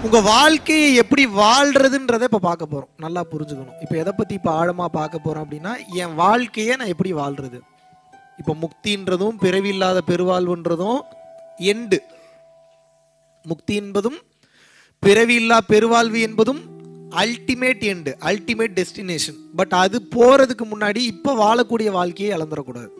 உங்க வாழ்க்கையை எப்படி வாழ்றதுன்றதை இப்ப பார்க்க போறோம். நல்லா புரிஞ்சுக்கணும். இப்ப எதை பத்தி இப்ப ஆழமா பார்க்க போறோம் அப்படின்னா, என் வாழ்க்கையை நான் எப்படி வாழ்றது. இப்ப முக்தின்றதும் பிறவி இல்லாத பெருவாழ்வுன்றதும் எண்டு. முக்தி என்பதும் பிறவி இல்லா பெருவாழ்வு என்பதும் ultimate end, ultimate destination. But அது போறதுக்கு முன்னாடி இப்ப வாழக்கூடிய வாழ்க்கையை இழந்துடக்கூடாது.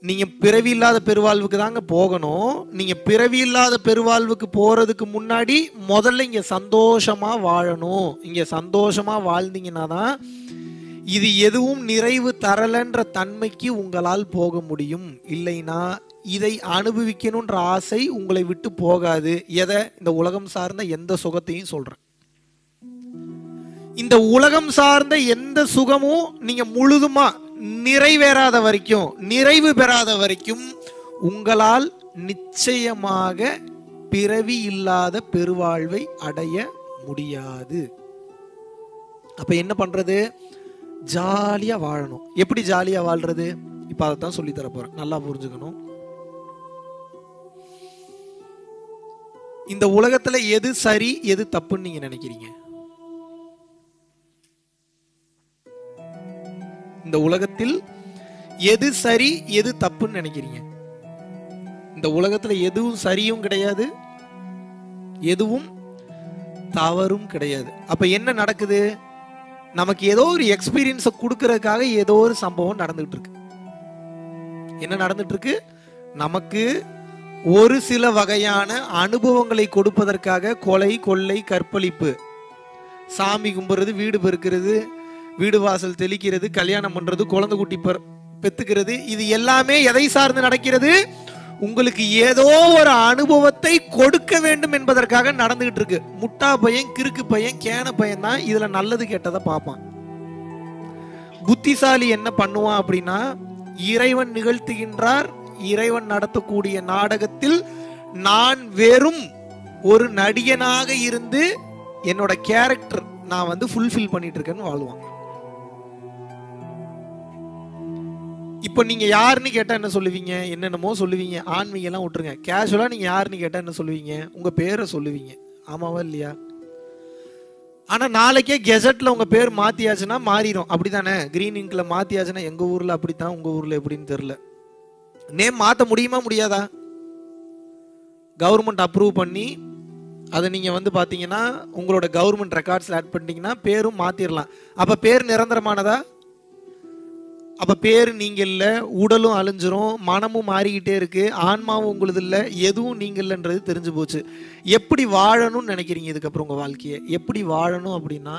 நீங்க பிறவி இல்லாத பெருவாழ்வுக்கு தாங்க போகணும். நீங்க பிறவி இல்லாத பெருவாழ்வுக்கு போறதுக்கு முன்னாடி முதல்ல இங்க சந்தோஷமா வாழணும். இங்க சந்தோஷமா வாழ்ந்தீங்கன்னா தான் இது எதுவும் நிறைவு தரலன்ற தன்மைக்கு உங்களால் போக முடியும். இல்லைன்னா இதை அனுபவிக்கணும்ன்ற ஆசை உங்களை விட்டு போகாது. எதை? இந்த உலகம் சார்ந்த எந்த சுகத்தையும் சொல்றேன். இந்த உலகம் சார்ந்த எந்த சுகமும் நீங்க முழுதுமா நிறைவேறாத வரைக்கும், நிறைவு பெறாத வரைக்கும் உங்களால் நிச்சயமாக பிறவி இல்லாத பெருவாழ்வை அடைய முடியாது. அப்ப என்ன பண்றது? ஜாலியா வாழணும். எப்படி ஜாலியா வாழ்றது? இப்ப அதைத்தான் சொல்லி தர போறேன். நல்லா புரிஞ்சுக்கணும். இந்த உலகத்துல எது சரி எது தப்புன்னு நீங்க நினைக்கிறீங்க? இந்த உலகத்தில் எது சரி எது தப்புன்னு நினைக்கிறீங்க? இந்த உலகத்துல எதுவும் சரியும் கிடையாது, எதுவும் தவறும் கிடையாது. அப்ப என்ன நடக்குது? நமக்கு ஏதோ ஒரு எக்ஸ்பீரியன்ஸை கொடுக்கறதுக்காக ஏதோ ஒரு சம்பவம் நடந்துட்டு இருக்கு. என்ன நடந்துட்டு இருக்கு? நமக்கு ஒரு சில வகையான அனுபவங்களை கொடுப்பதற்காக கொலை, கொள்ளை, கற்பழிப்பு, சாமி கும்பிடுறது, வீடு பெருக்கிறது, வீடு வாசல் தெளிக்கிறது, கல்யாணம் பண்றது, குழந்தை குட்டி பெத்துக்கிறது, இது எல்லாமே எதை சார்ந்து நடக்கிறது? உங்களுக்கு ஏதோ ஒரு அனுபவத்தை கொடுக்க வேண்டும் என்பதற்காக நடந்துகிட்டு இருக்கு. முட்டா பையன், கிறுக்கு பையன், கேன பையன் தான் இதுல நல்லது கெட்டதை பார்ப்பான். புத்திசாலி என்ன பண்ணுவான் அப்படின்னா, இறைவன் நிகழ்த்துகின்றார், இறைவன் நடத்தக்கூடிய நாடகத்தில் நான் வெறும் ஒரு நடிகனாக இருந்து என்னோட கேரக்டர் நான் வந்து ஃபுல்ஃபில் பண்ணிட்டு இருக்கேன்னு வாழ்வான். இப்ப நீங்க யாருன்னு கேட்டா என்ன சொல்லுவீங்க? என்னென்னமோ சொல்லுவீங்க. ஆன்மீகம் எல்லாம் விட்டுருங்க. கேஷுவலா நீங்க யாருன்னு கேட்டா என்ன சொல்லுவீங்க? உங்க பேரை சொல்லுவீங்க. ஆமாவா இல்லையா? ஆனா நாளைக்கே கெசட்ல உங்க பேர் மாத்தியாச்சுன்னா மாறிடும். அப்படித்தானே? கிரீன் இங்க்ல மாத்தியாச்சுன்னா எங்க ஊர்ல அப்படித்தான், உங்க ஊர்ல எப்படின்னு தெரியல. நேம் மாத்த முடியுமா முடியாதா? கவர்மெண்ட் அப்ரூவ் பண்ணி அதை நீங்க வந்து பாத்தீங்கன்னா உங்களோட கவர்மெண்ட் ரெக்கார்ட்ஸ்ல ஆட் பண்ணிட்டீங்கன்னா பேரும் மாத்திரலாம். அப்ப பேர் நிரந்தரமானதா? அப்ப பேரு நீங்க இல்ல, உடலும் அழிஞ்சிரும், மனமும் மாறிக்கிட்டே இருக்கு, ஆன்மாவும் உங்களுது இல்ல, எதுவும் நீங்க இல்லைன்றது தெரிஞ்சு போச்சு. எப்படி வாழணும்னு நினைக்கிறீங்க? இதுக்கப்புறம் உங்க வாழ்க்கையை எப்படி வாழணும் அப்படின்னா,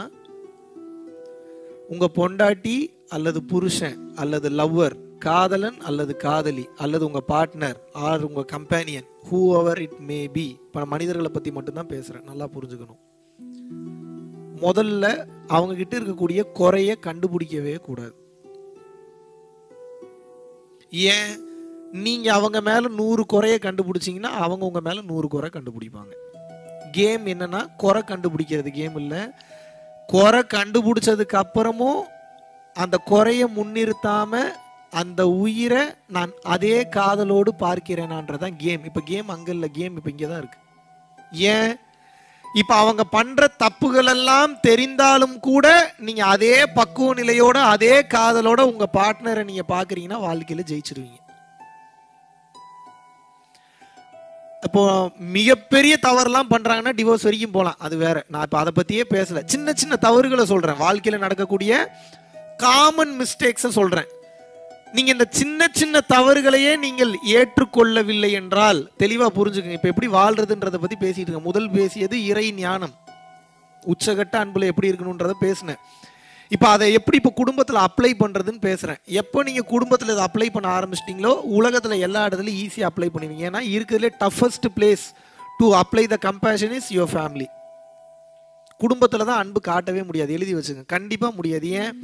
உங்க பொண்டாட்டி அல்லது புருஷன் அல்லது லவ்வர், காதலன் அல்லது காதலி அல்லது உங்க பார்ட்னர் ஆர் உங்க companion, whoever it may be. இப்ப மனிதர்களை பத்தி மட்டும்தான் பேசுறேன். நல்லா புரிஞ்சுக்கணும். முதல்ல அவங்க கிட்ட இருக்கக்கூடிய குறைய கண்டுபிடிக்கவே கூடாது. ஏன்? நீங்க அவங்க மேல 100 குறைய கண்டுபிடிச்சீங்கன்னா அவங்க உங்க மேல 100 குறை கண்டுபிடிப்பாங்க. கேம் என்னன்னா குறை கண்டுபிடிக்கிறது கேம் இல்ல. குறை கண்டுபிடிச்சதுக்கு அப்புறமும் அந்த குறைய முன்னிறுத்தாம அந்த உயிரை நான் அதே காதலோடு பார்க்கிறேனான்றதான் கேம். இப்ப கேம் அங்க இல்ல, கேம் இப்ப இங்கதான் இருக்கு. ஏன்? இப்ப அவங்க பண்ற தப்புகள் எல்லாம் தெரிந்தாலும் கூட நீங்க அதே பக்குவ நிலையோட அதே காதலோட உங்க பார்ட்னரை நீங்க பாக்குறீங்கன்னா வாழ்க்கையில ஜெயிச்சிருவீங்க. இப்போ மிகப்பெரிய தவறுலாம் பண்றாங்கன்னா டிவோர்ஸ் வரைக்கும் போலாம், அது வேற. நான் இப்ப அதை பத்தியே பேசல. சின்ன சின்ன தவறுகளை சொல்றேன், வாழ்க்கையில நடக்கக்கூடிய காமன் மிஸ்டேக்ஸை சொல்றேன். நீங்க இந்த சின்ன சின்ன தவறுகளையே நீங்கள் ஏற்றுக்கொள்ளவில்லை என்றால் தெளிவா புரிஞ்சுக்கங்க. இப்ப எப்படி வாழ்றதுன்றதை பத்தி பேசிட்டு இருக்க. முதல் பேசியது இறை ஞானம், உச்சகட்ட அன்புல எப்படி இருக்கணும்ன்றத பேசினேன். இப்ப அதை எப்படி இப்ப குடும்பத்துல அப்ளை பண்றதுன்னு பேசுறேன். எப்போ நீங்க குடும்பத்துல இதை அப்ளை பண்ண ஆரம்பிச்சிட்டீங்களோ உலகத்துல எல்லா இடத்துலயும் ஈஸியா அப்ளை பண்ணுவீங்க. ஏன்னா இருக்கிறதுல toughest place to apply the compassion is your family. குடும்பத்துல தான் அன்பு காட்டவே முடியாது, எழுதி வச்சுங்க. கண்டிப்பா முடியாது. ஏன்?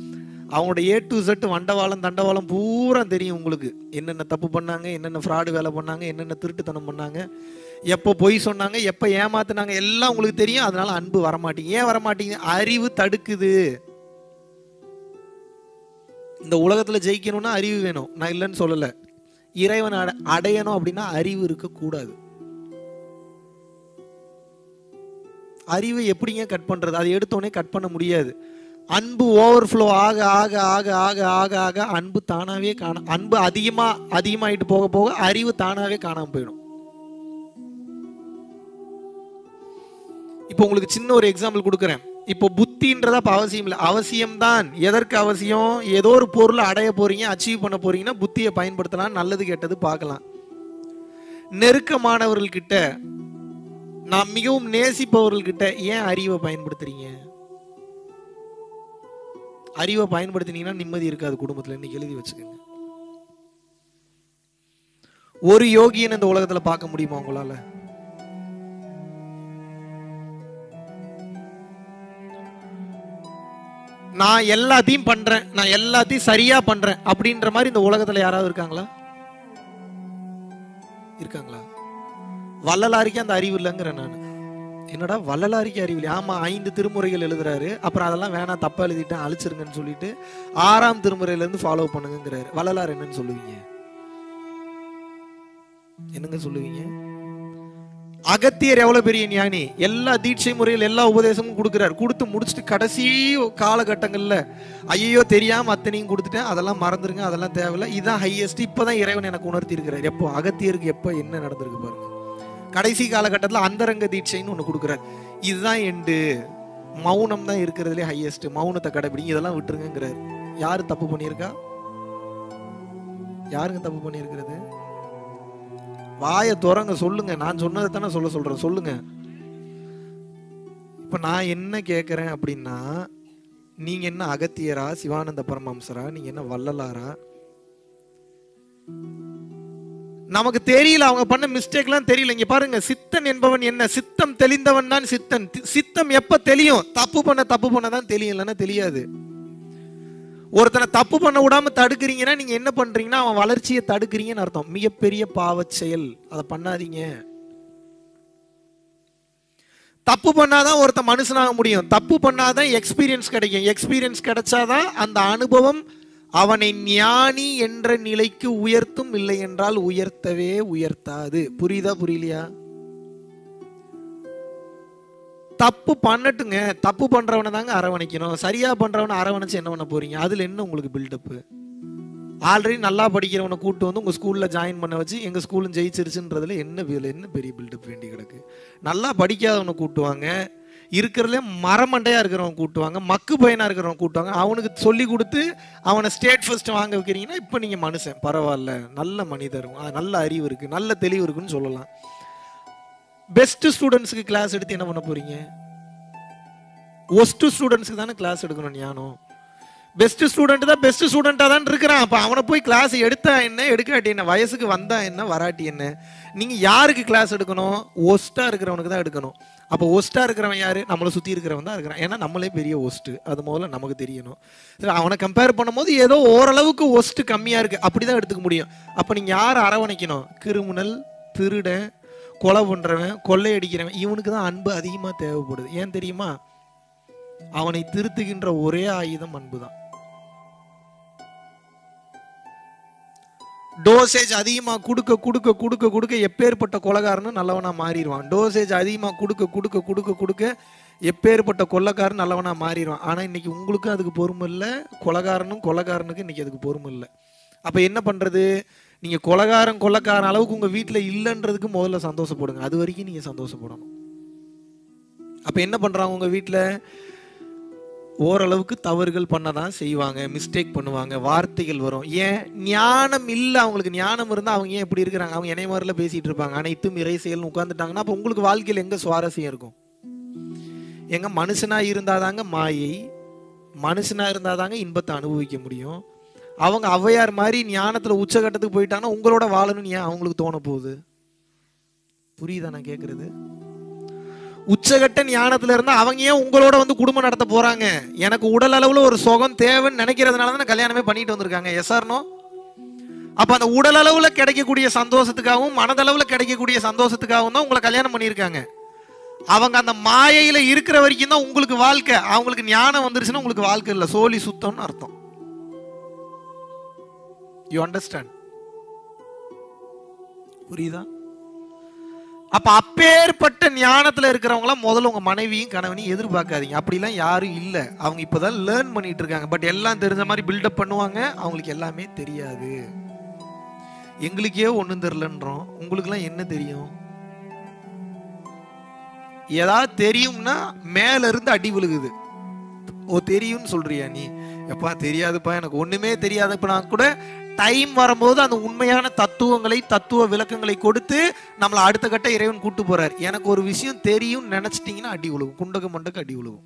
அவங்களோட A to Z வண்டவாளம் தண்டவாளம் பூரா தெரியும் உங்களுக்கு. என்னென்ன தப்பு பண்ணாங்க, என்னென்ன ஃப்ராடு வேலை பண்ணாங்க, என்னென்ன திருட்டுத்தனம் பண்ணாங்க, எப்போ பொய் சொன்னாங்க, எப்போ ஏமாத்தினாங்க, எல்லாம் உங்களுக்கு தெரியும். அதனால அன்பு வரமாட்டீங்க. ஏன் வரமாட்டீங்க? அறிவு தடுக்குது. இந்த உலகத்துல ஜெயிக்கணும்னா அறிவு வேணும், நான் இல்லைன்னு சொல்லல. இறைவன் அடையணும் அப்படின்னா அறிவு இருக்க கூடாது. அறிவை எப்படிங்க கட் பண்றது? அதை எடுத்தோடனே கட் பண்ண முடியாது. அன்பு ஓவர்ஃப்ளோ ஆக ஆக ஆக ஆக ஆக ஆக அன்பு தானாவே அன்பு அதிகமாயிட்டு போக போக அறிவு தானாவே காணாம போயிடும். இப்போ உங்களுக்கு சின்ன ஒரு எக்ஸாம்பிள் கொடுக்குறேன். இப்போ புத்தின்றதா இப்போ அவசியம் இல்லை, அவசியம்தான். எதற்கு அவசியம்? ஏதோ ஒரு பொருளை அடைய போறீங்க, அச்சீவ் பண்ண போறீங்கன்னா புத்தியை பயன்படுத்தலாம், நல்லது கெட்டது பார்க்கலாம். நெருக்கமானவர்கள்கிட்ட, நாம் மிகவும் நேசிப்பவர்கள்கிட்ட ஏன் அறிவை பயன்படுத்துறீங்க? அறிவை பயன்படுத்தினீங்கன்னா நிம்மதி இருக்காது குடும்பத்தில். இன்னைக்கு எழுதி வச்சுக்கோங்க. ஒரு யோகியன் இந்த உலகத்துல பார்க்க முடியுமா உங்களால? நான் எல்லாத்தையும் பண்றேன், நான் எல்லாத்தையும் சரியா பண்றேன் அப்படின்ற மாதிரி இந்த உலகத்துல யாராவது இருக்காங்களா? இருக்காங்களா? வள்ளலாரிக்கு அந்த அறிவு இல்லைங்கிறேன் நான். என்னடா வள்ளலாரிக்கு அறிவு இல்லை? ஆமா, 5 திருமுறைகள் எழுதுறாரு, அப்புறம் அதெல்லாம் வேணாம், தப்பா எழுதிட்டேன், அழிச்சிருங்கன்னு சொல்லிட்டு 6ஆம் திருமுறையில இருந்து ஃபாலோ பண்ணுங்கிறாரு. வள்ளலார் என்னன்னு சொல்லுவீங்க? என்னங்க சொல்லுவீங்க? அகத்தியர் எவ்வளவு பெரிய ஞானி, எல்லா தீட்சை முறையில் எல்லா உபதேசமும் கொடுக்கிறார். கொடுத்து முடிச்சுட்டு கடைசி காலகட்டங்கள்ல ஐயோ தெரியாம அத்தனையும் கொடுத்துட்டேன், அதெல்லாம் மறந்துருங்க, அதெல்லாம் தேவையில்லை, இதுதான் ஹையஸ்ட், இப்பதான் இறைவன் எனக்கு உணர்த்தி இருக்கிறார். எப்போ? அகத்தியருக்கு எப்போ என்ன நடந்திருக்கு பாருங்க. கடைசி காலகட்டத்தில் அந்தரங்க தீட்சைன்னு ஒண்ணு கொடுக்குறார். இதுதான் எண்டு, மௌனம் தான் இருக்கிறதுலே ஹையஸ்ட், மௌனத்தை கடைபிடிங்க, இதெல்லாம் விட்டுருங்கிறார். யாரு தப்பு பண்ணியிருக்கா? யாருங்க தப்பு பண்ணியிருக்கிறது? வாயை துறங்க, சொல்லுங்க. நான் சொன்னதை தானே சொல்றேன், சொல்லுங்க. இப்ப நான் என்ன கேட்கிறேன் அப்படின்னா, நீங்க என்ன அகத்தியரா, சிவானந்த பரமஹம்சரா, நீங்க என்ன வள்ளலாரா? நமக்கு தெரியல, அவங்க பண்ண மிஸ்டேக்லாம் தெரியல. இங்க பாருங்க, சித்தன் என்பவன் என்ன? சித்தம் தெளிந்தவன் தான் சித்தன். சித்தம் எப்ப தெளியும்? தப்பு பண்ணதான் தெரியும், இல்லைன்னா தெரியாது. ஒருத்தனை தப்பு பண்ண விடாம தடுக்கிறீங்கன்னா நீங்க என்ன பண்றீங்கன்னா அவன் வளர்ச்சியை தடுக்கிறீங்கன்னு அர்த்தம். மிகப்பெரிய பாவச் செயல், அதை பண்ணாதீங்க. தப்பு பண்ணாதான் ஒருத்தன் மனுஷனாக முடியும், தப்பு பண்ணாதான் எக்ஸ்பீரியன்ஸ் கிடைக்கும். எக்ஸ்பீரியன்ஸ் கிடைச்சாதான் அந்த அனுபவம் அவனை ஞானி என்ற நிலைக்கு உயர்த்தும், இல்லை என்றால் உயர்த்தவே உயர்த்தாது. புரியுதா புரியலையா? தப்பு பண்ணட்டுங்க, தப்பு பண்றவனை தாங்க அரவணைக்கணும். சரியா பண்றவனை அரவணைச்சு என்ன பண்ண போறீங்க? அதுல என்ன உங்களுக்கு பில்டப்? ஆல்ரெடி நல்லா படிக்கிறவனை கூட்டு வந்து உங்க ஸ்கூல்ல ஜாயின் பண்ண வச்சு எங்க ஸ்கூலும் ஜெயிச்சிருச்சுன்றதுல என்ன பெரிய பில்டப் வேண்டி கிடக்கு? நல்லா படிக்காதவனை கூட்டுவாங்க, இருக்கிறதுல மரமண்டையா இருக்கிறவன் கூட்டுவாங்க, மக்கு பையனா இருக்கிறவன் கூட்டுவாங்க, அவனுக்கு சொல்லி கொடுத்து அவனை ஸ்டேட் ஃபர்ஸ்ட் வாங்க வைக்கிறீங்கன்னா இப்ப நீங்க மனுஷன் பரவாயில்ல, நல்ல மனிதர், நல்ல அறிவு இருக்கு, நல்ல தெளிவு இருக்குன்னு சொல்லலாம். பெஸ்ட் ஸ்டூடெண்ட்ஸ்க்கு கிளாஸ் எடுத்து என்ன பண்ண போறீங்க? ஒஸ்ட் ஸ்டூடெண்ட்ஸ்க்கு தானே கிளாஸ் எடுக்கணும் ஞானம். பெஸ்ட் ஸ்டூடெண்ட் தான் பெஸ்ட் ஸ்டூடெண்டா தான் இருக்கிறான். அப்ப அவனை போய் கிளாஸ் எடுத்தா என்ன, எடுக்காட்டி என்ன, வயசுக்கு வந்தா என்ன, வராட்டி என்ன? நீங்க யாருக்கு கிளாஸ் எடுக்கணும்? ஒஸ்டா இருக்கிறவனுக்கு தான் எடுக்கணும். அப்ப ஒஸ்டா இருக்கிறவன் யாரு? நம்மளை சுத்தி இருக்கிறவன் தான் இருக்கிறான். ஏன்னா நம்மளே பெரிய ஒஸ்ட், அது முதல்ல நமக்கு தெரியணும். அவனை கம்பேர் பண்ணும்போது ஏதோ ஓரளவுக்கு ஒஸ்ட் கம்மியா இருக்கு, அப்படிதான் எடுத்துக்க முடியும். அப்ப நீங்க யாரை அரவணைக்கணும்? கிரிமினல், திருடன், கொலை பண்றவன், கொள்ளையடிக்கிறவன், இவனுக்கு தான் அன்பு அதிகமா தேவைப்படுது. ஏன் தெரியுமா? அவனை திருத்துகின்ற ஒரே ஆயுதம் அன்பு தான். டோசேஜ் அதிகமா கொடுக்க கொடுக்க கொடுக்க கொடுக்க எப்பேற்பட்ட கொலைகாரனும் நல்லவனா மாறிடுவான். டோசேஜ் அதிகமா கொடுக்க கொடுக்க கொடுக்க கொடுக்க எப்பேற்பட்ட கொள்ளைக்காரன் நல்லவனா மாறிடுவான். ஆனா இன்னைக்கு உங்களுக்கும் அதுக்கு பொறுமை இல்லை, கொலைகாரனுக்கு இன்னைக்கு அதுக்கு பொறுமை இல்லை. அப்ப என்ன பண்றது? நீங்க கொலைக்காரன் அளவுக்கு உங்க வீட்டுல இல்லைன்றதுக்கு முதல்ல சந்தோஷப்படுங்க. அது வரைக்கும் நீங்க சந்தோஷப்படணும். அப்ப என்ன பண்றாங்க? உங்க வீட்டுல ஓரளவுக்கு தவறுகள் பண்ணதான் செய்வாங்க, மிஸ்டேக் பண்ணுவாங்க, வார்த்தைகள் வரும். ஏன்? ஞானம் இல்லை. அவங்களுக்கு ஞானம் இருந்தா அவங்க ஏன் இப்படி இருக்கிறாங்க? அவங்க என்னை மாதிரில பேசிட்டு இருப்பாங்க, அனைத்தும் இறை செயல்னு உட்கார்ந்துட்டாங்கன்னா அப்ப உங்களுக்கு வாழ்க்கையில் எங்க சுவாரஸ்யம் இருக்கும்? எங்க? மனுஷனா இருந்தாதாங்க மாயை, மனுஷனா இருந்தாதாங்க இன்பத்தை அனுபவிக்க முடியும். அவங்க ஔவையார் மாதிரி ஞானத்துல உச்சகட்டத்துக்கு போயிட்டாங்கன்னா உங்களோட வாழணும்னு ஏன் அவங்களுக்கு தோண போகுது? புரியுதா நான் கேட்கறது? உச்சகட்ட ஞானத்துல இருந்தா அவங்க ஏன் உங்களோட வந்து குடும்பம் நடத்த போறாங்க? எனக்கு உடல் அளவுல ஒரு சுகம் தேவைன்னு நினைக்கிறதுனால தான் கல்யாணமே பண்ணிட்டு வந்திருக்காங்க. Yes or no? அப்ப அந்த உடல் அளவுல கிடைக்கக்கூடிய சந்தோஷத்துக்காகவும் மனதளவுல கிடைக்கக்கூடிய சந்தோஷத்துக்காகவும் தான் உங்களை கல்யாணம் பண்ணியிருக்காங்க. அவங்க அந்த மாயையில இருக்கிற வரைக்கும் தான் உங்களுக்கு வாழ்க்கை. அவங்களுக்கு ஞானம் வந்துருச்சுன்னா உங்களுக்கு வாழ்க்கை இல்லை, சோழி சுத்தம்னு அர்த்தம். You understand? புரியுதா? அப்ப அப்பேற்பட்ட ஞானத்துல இருக்கிறவங்களாம் முதல்ல உங்க மனைவியும் கணவனையும் எதிர்பார்க்காதீங்க. அப்படிலாம் யாரும் இல்ல. அவங்க இப்பதான் லேர்ன் பண்ணிட்டு இருக்காங்க. பட் எல்லாம் தெரிஞ்ச மாதிரி பில்டப் பண்ணுவாங்க. அவங்களுக்கு எல்லாமே தெரியாது. எங்களுக்கே ஒண்ணும் தெரியலன்றோம், உங்களுக்கு எல்லாம் என்ன தெரியும்? ஏதாவது தெரியும்னா மேல இருந்து அடி விழுகுது. ஓ தெரியும்னு சொல்றியா நீ? எப்பா தெரியாதுப்பா, எனக்கு ஒண்ணுமே தெரியாதுப்பா கூட டைம் வரும்போது அந்த உண்மையான தத்துவங்களை, தத்துவ விளக்கங்களை கொடுத்து நம்மளை அடுத்த கட்ட இறைவன் கூட்டு போறார். எனக்கு ஒரு விஷயம் தெரியும் நினைச்சிட்டீங்கன்னா அடி விழுவும், குண்டக மண்டக்கு அடி விழுவும்.